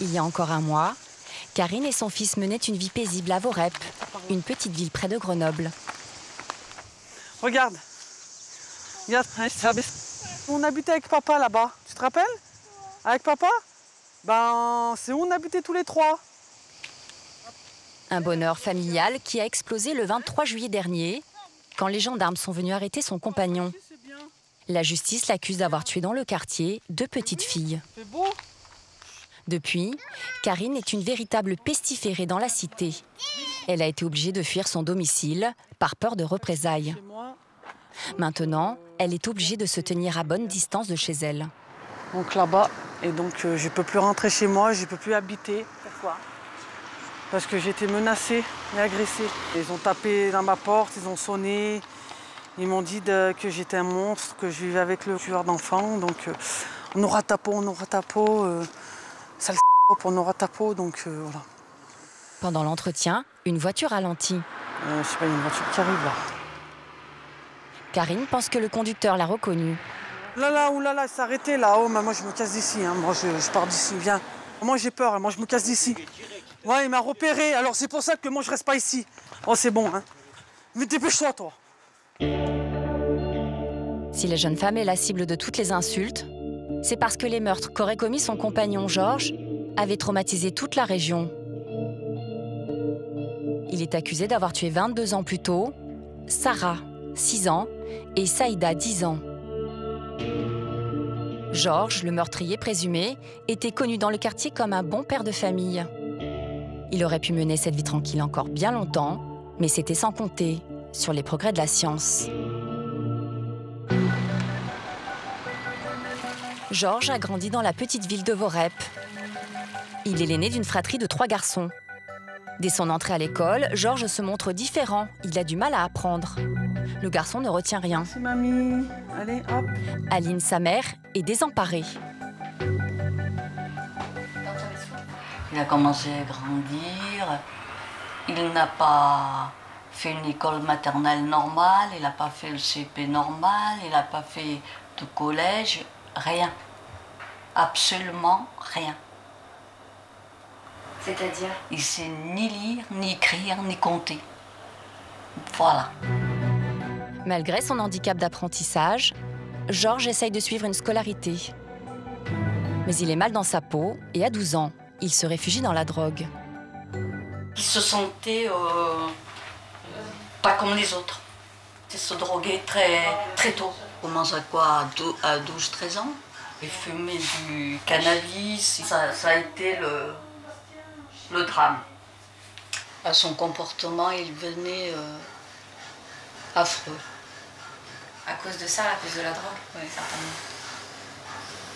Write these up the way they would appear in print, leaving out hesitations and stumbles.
Il y a encore un mois, Karine et son fils menaient une vie paisible à Vorep, une petite ville près de Grenoble. Regarde. On habitait avec papa là-bas. Tu te rappelles? Avec papa? Ben, c'est où on habitait tous les trois. Un bonheur familial qui a explosé le 23 juillet dernier, quand les gendarmes sont venus arrêter son compagnon. La justice l'accuse d'avoir tué dans le quartier 2 petites filles. C'est beau. Depuis, Karine est une véritable pestiférée dans la cité. Elle a été obligée de fuir son domicile par peur de représailles. Maintenant, elle est obligée de se tenir à bonne distance de chez elle. Donc là-bas, et donc je peux plus rentrer chez moi, je peux plus habiter. Pourquoi? Parce que j'ai été menacée et agressée. Ils ont tapé dans ma porte, ils ont sonné. Ils m'ont dit que j'étais un monstre, que je vivais avec le tueur d'enfants. Donc on aura ta peau, sale on aura ta peau, donc voilà. Pendant l'entretien, une voiture ralentit. C'est pas une voiture qui arrive là. Karine pense que le conducteur l'a reconnue. Oulala, il s'est arrêté là-haut, mais moi je me casse d'ici, hein. Moi je pars d'ici, viens. Moi j'ai peur, moi je me casse d'ici. Ouais, il m'a repéré, alors c'est pour ça que moi je reste pas ici. Oh c'est bon, hein. Mais dépêche-toi, toi. Si la jeune femme est la cible de toutes les insultes, c'est parce que les meurtres qu'aurait commis son compagnon Georges avaient traumatisé toute la région. Il est accusé d'avoir tué 22 ans plus tôt Sarah, 6 ans, et Saïda, 10 ans. Georges, le meurtrier présumé, était connu dans le quartier comme un bon père de famille. Il aurait pu mener cette vie tranquille encore bien longtemps, mais c'était sans compter sur les progrès de la science. Georges a grandi dans la petite ville de Vorep. Il est l'aîné d'une fratrie de 3 garçons. Dès son entrée à l'école, Georges se montre différent. Il a du mal à apprendre. Le garçon ne retient rien. C'est mamie. Allez, hop. Aline, sa mère, est désemparée. Il a commencé à grandir. Il n'a pas fait une école maternelle normale. Il n'a pas fait le CP normal. Il n'a pas fait de collège. Rien. Absolument rien. C'est-à-dire? Il sait ni lire, ni écrire, ni compter. Voilà. Malgré son handicap d'apprentissage, Georges essaye de suivre une scolarité. Mais il est mal dans sa peau et à 12 ans, il se réfugie dans la drogue. Il se sentait pas comme les autres. Il se droguait très tôt. Il commence à quoi? À 12-13 ans. Il fumait du cannabis. Ça a été le drame. À son comportement, il venait affreux. À cause de ça, à cause de la drogue? Oui, certainement.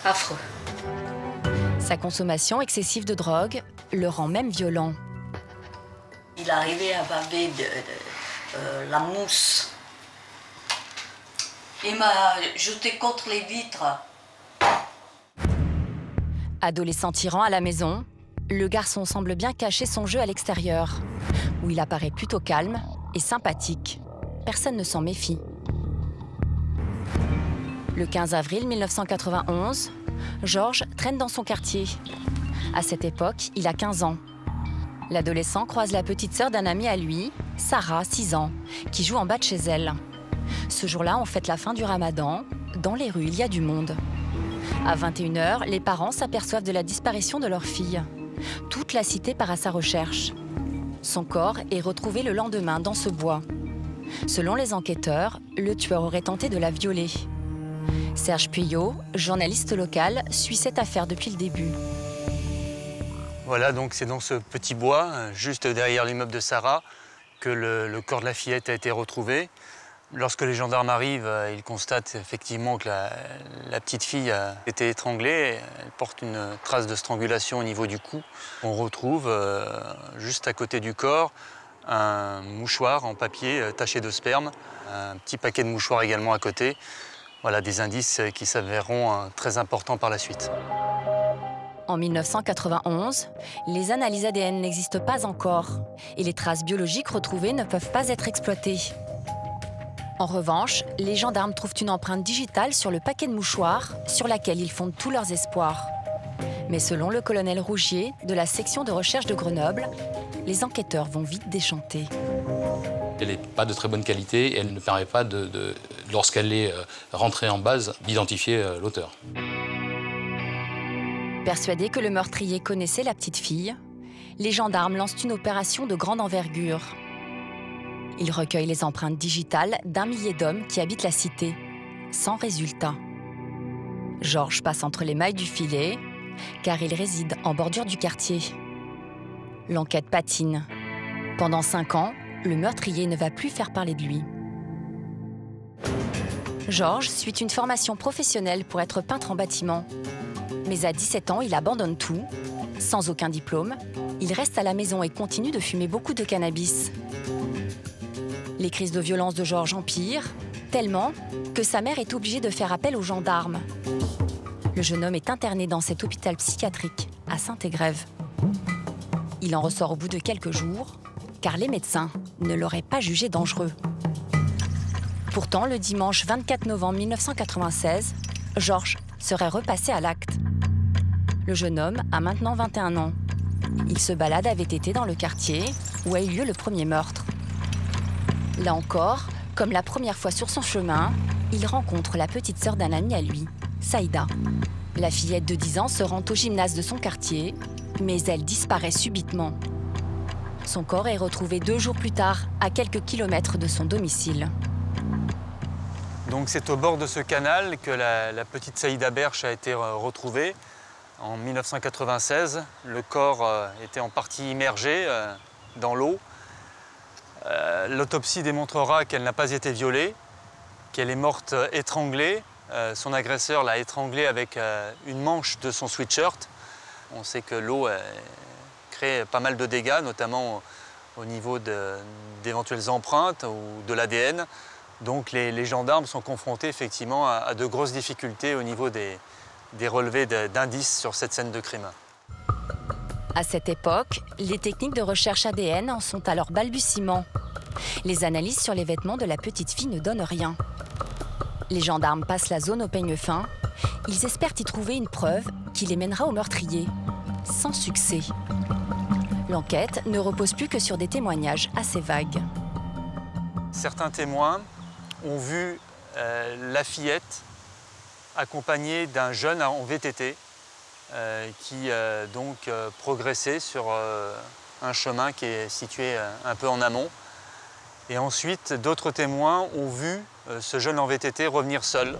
Affreux. Sa consommation excessive de drogue le rend même violent. Il arrivait à baver la mousse. Il m'a jeté contre les vitres. Adolescent tyran à la maison, le garçon semble bien cacher son jeu à l'extérieur, où il apparaît plutôt calme et sympathique. Personne ne s'en méfie. Le 15 avril 1991, Georges traîne dans son quartier. À cette époque, il a 15 ans. L'adolescent croise la petite sœur d'un ami à lui, Sarah, 6 ans, qui joue en bas de chez elle. Ce jour-là, on fête la fin du ramadan. Dans les rues, il y a du monde. À 21h, les parents s'aperçoivent de la disparition de leur fille. Toute la cité part à sa recherche. Son corps est retrouvé le lendemain dans ce bois. Selon les enquêteurs, le tueur aurait tenté de la violer. Serge Puyot, journaliste local, suit cette affaire depuis le début. Voilà, donc c'est dans ce petit bois, juste derrière l'immeuble de Sarah, que le corps de la fillette a été retrouvé. Lorsque les gendarmes arrivent, ils constatent effectivement que la petite fille a été étranglée. Elle porte une trace de strangulation au niveau du cou. On retrouve juste à côté du corps un mouchoir en papier taché de sperme, un petit paquet de mouchoirs également à côté. Voilà, des indices qui s'avéreront très importants par la suite. En 1991, les analyses ADN n'existent pas encore et les traces biologiques retrouvées ne peuvent pas être exploitées. En revanche, les gendarmes trouvent une empreinte digitale sur le paquet de mouchoirs sur laquelle ils fondent tous leurs espoirs. Mais selon le colonel Rougier de la section de recherche de Grenoble, les enquêteurs vont vite déchanter. Elle n'est pas de très bonne qualité et elle ne permet pas, lorsqu'elle est rentrée en base, d'identifier l'auteur. Persuadés que le meurtrier connaissait la petite fille, les gendarmes lancent une opération de grande envergure. Ils recueillent les empreintes digitales d'1 millier d'hommes qui habitent la cité, sans résultat. Georges passe entre les mailles du filet, car il réside en bordure du quartier. L'enquête patine. Pendant 5 ans, le meurtrier ne va plus faire parler de lui. Georges suit une formation professionnelle pour être peintre en bâtiment. Mais à 17 ans, il abandonne tout. Sans aucun diplôme, il reste à la maison et continue de fumer beaucoup de cannabis. Les crises de violence de Georges empirent, tellement que sa mère est obligée de faire appel aux gendarmes. Le jeune homme est interné dans cet hôpital psychiatrique à Saint-Égrève. Il en ressort au bout de quelques jours, car les médecins ne l'auraient pas jugé dangereux. Pourtant, le dimanche 24 novembre 1996, Georges serait repassé à l'acte. Le jeune homme a maintenant 21 ans. Il se balade à VTT dans le quartier où a eu lieu le premier meurtre. Là encore, comme la première fois sur son chemin, il rencontre la petite sœur d'un ami à lui, Saïda. La fillette de 10 ans se rend au gymnase de son quartier, mais elle disparaît subitement. Son corps est retrouvé 2 jours plus tard, à quelques kilomètres de son domicile. Donc c'est au bord de ce canal que la petite Saïda Berche a été retrouvée en 1996. Le corps était en partie immergé dans l'eau. L'autopsie démontrera qu'elle n'a pas été violée, qu'elle est morte étranglée. Son agresseur l'a étranglée avec une manche de son sweatshirt. On sait que l'eau crée pas mal de dégâts, notamment au niveau d'éventuelles empreintes ou de l'ADN. Donc les gendarmes sont confrontés effectivement à de grosses difficultés au niveau des relevés d'indices sur cette scène de crime. À cette époque, les techniques de recherche ADN en sont à leur balbutiement. Les analyses sur les vêtements de la petite fille ne donnent rien. Les gendarmes passent la zone au peigne fin. Ils espèrent y trouver une preuve qui les mènera au meurtrier. Sans succès. L'enquête ne repose plus que sur des témoignages assez vagues. Certains témoins ont vu la fillette accompagnée d'un jeune en VTT qui donc progressait sur un chemin qui est situé un peu en amont. Et ensuite, d'autres témoins ont vu ce jeune en VTT revenir seul.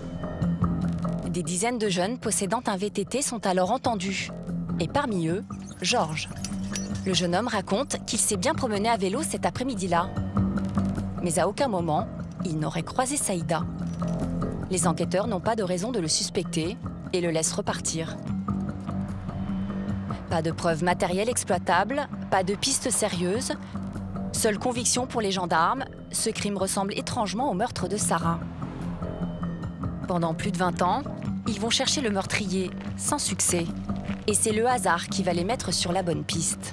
Des dizaines de jeunes possédant un VTT sont alors entendus. Et parmi eux, Georges. Le jeune homme raconte qu'il s'est bien promené à vélo cet après-midi-là. Mais à aucun moment, il n'aurait croisé Saïda. Les enquêteurs n'ont pas de raison de le suspecter et le laissent repartir. Pas de preuves matérielles exploitables, pas de pistes sérieuses. Seule conviction pour les gendarmes, ce crime ressemble étrangement au meurtre de Sarah. Pendant plus de 20 ans, ils vont chercher le meurtrier, sans succès. Et c'est le hasard qui va les mettre sur la bonne piste.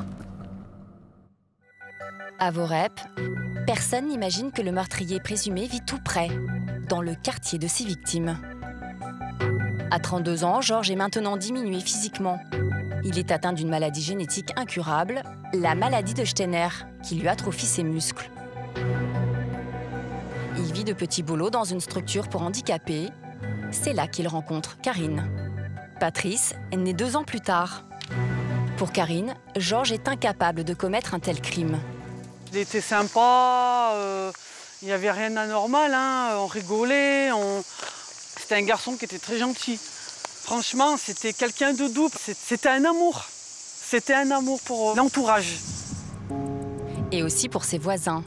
À Vorep, personne n'imagine que le meurtrier présumé vit tout près, dans le quartier de ses victimes. À 32 ans, Georges est maintenant diminué physiquement. Il est atteint d'une maladie génétique incurable, la maladie de Steiner, qui lui atrophie ses muscles. Il vit de petits boulots dans une structure pour handicapés. C'est là qu'il rencontre Karine. Patrice est née 2 ans plus tard. Pour Karine, Georges est incapable de commettre un tel crime. Il était sympa, il n'y avait rien d'anormal, hein, on rigolait. C'était un garçon qui était très gentil. Franchement, c'était quelqu'un de doux. C'était un amour. C'était un amour pour l'entourage. Et aussi pour ses voisins.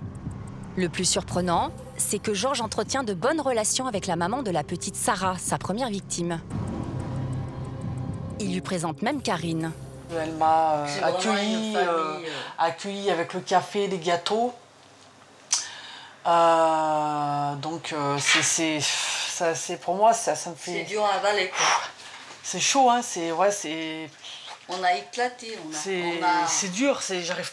Le plus surprenant, c'est que Georges entretient de bonnes relations avec la maman de la petite Sarah, sa première victime. Il lui présente même Karine. Elle m'a accueilli avec le café, les gâteaux. Donc pour moi, ça me fait... C'est dur à avaler, quoi. C'est chaud, hein, On a éclaté, c'est dur, j'arrive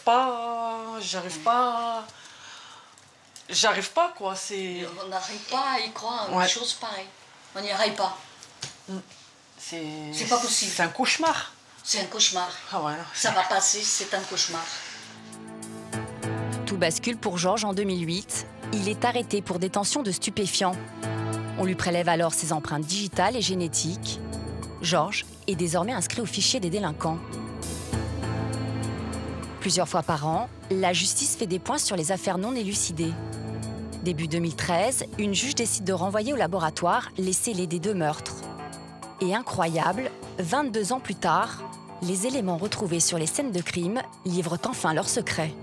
pas, quoi, c'est... On n'arrive pas à y croire, Ouais. une chose pareille. On n'y arrive pas. C'est pas possible. C'est un cauchemar. C'est un cauchemar. Ah ouais, Ça va passer, c'est un cauchemar. Tout bascule pour Georges en 2008. Il est arrêté pour détention de stupéfiants. On lui prélève alors ses empreintes digitales et génétiques. Georges est désormais inscrit au fichier des délinquants. Plusieurs fois par an, la justice fait des points sur les affaires non élucidées. Début 2013, une juge décide de renvoyer au laboratoire les scellés des 2 meurtres. Et incroyable, 22 ans plus tard, les éléments retrouvés sur les scènes de crime livrent enfin leur secret.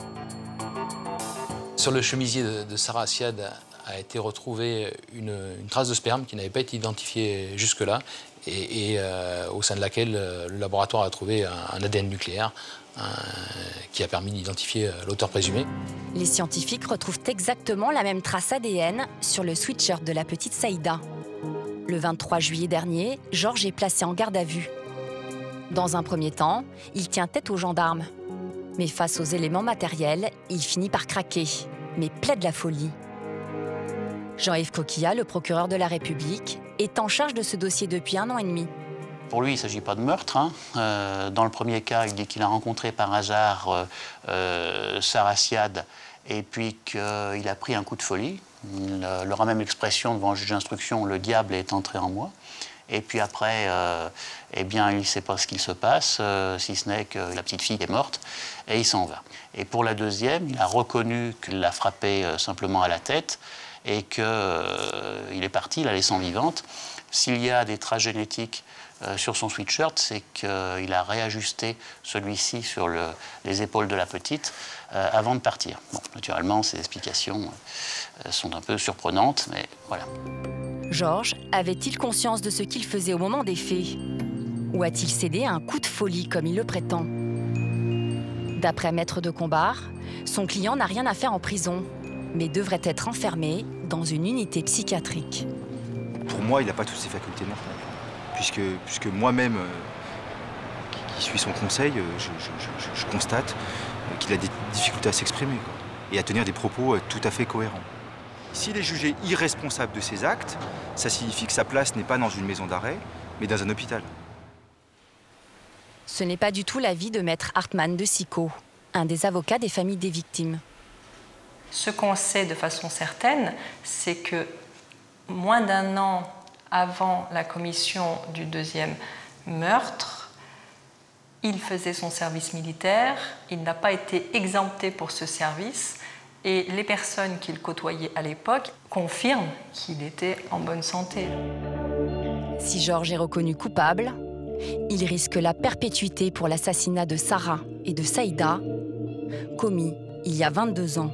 Sur le chemisier de Sarah Assiad a été retrouvée une trace de sperme qui n'avait pas été identifiée jusque-là et au sein de laquelle le laboratoire a trouvé un ADN nucléaire qui a permis d'identifier l'auteur présumé. Les scientifiques retrouvent exactement la même trace ADN sur le sweatshirt de la petite Saïda. Le 23 juillet dernier, Georges est placé en garde à vue. Dans un premier temps, il tient tête aux gendarmes. Mais face aux éléments matériels, il finit par craquer, mais plaide la folie. Jean-Yves Coquillat, le procureur de la République, est en charge de ce dossier depuis 1 an et demi. Pour lui, il ne s'agit pas de meurtre. Dans le premier cas, il dit qu'il a rencontré par hasard Sarah Assiad et puis qu'il a pris un coup de folie. Il aura même l'expression devant le juge d'instruction « le diable est entré en moi ». Et puis après, eh bien, il ne sait pas ce qu'il se passe, si ce n'est que la petite fille est morte, et il s'en va. Et pour la deuxième, il a reconnu qu'il l'a frappée simplement à la tête et qu'il est parti, la laissant vivante. S'il y a des traces génétiques sur son sweatshirt, c'est qu'il a réajusté celui-ci sur les épaules de la petite avant de partir. Bon, naturellement, ces explications sont un peu surprenantes, mais voilà. Georges avait-il conscience de ce qu'il faisait au moment des faits? Ou a-t-il cédé à un coup de folie, comme il le prétend? D'après Maître de Combar, son client n'a rien à faire en prison, mais devrait être enfermé dans une unité psychiatrique. Pour moi, il n'a pas toutes ses facultés mentales. Puisque moi-même, qui suis son conseil, je constate qu'il a des difficultés à s'exprimer et à tenir des propos tout à fait cohérents. S'il est jugé irresponsable de ses actes, ça signifie que sa place n'est pas dans une maison d'arrêt, mais dans un hôpital. Ce n'est pas du tout l'avis de Maître Hartmann de Sicot, un des avocats des familles des victimes. Ce qu'on sait de façon certaine, c'est que moins d'1 an avant la commission du 2e meurtre, il faisait son service militaire, il n'a pas été exempté pour ce service, et les personnes qu'il côtoyait à l'époque confirment qu'il était en bonne santé. Si Georges est reconnu coupable, il risque la perpétuité pour l'assassinat de Sarah et de Saïda, commis il y a 22 ans.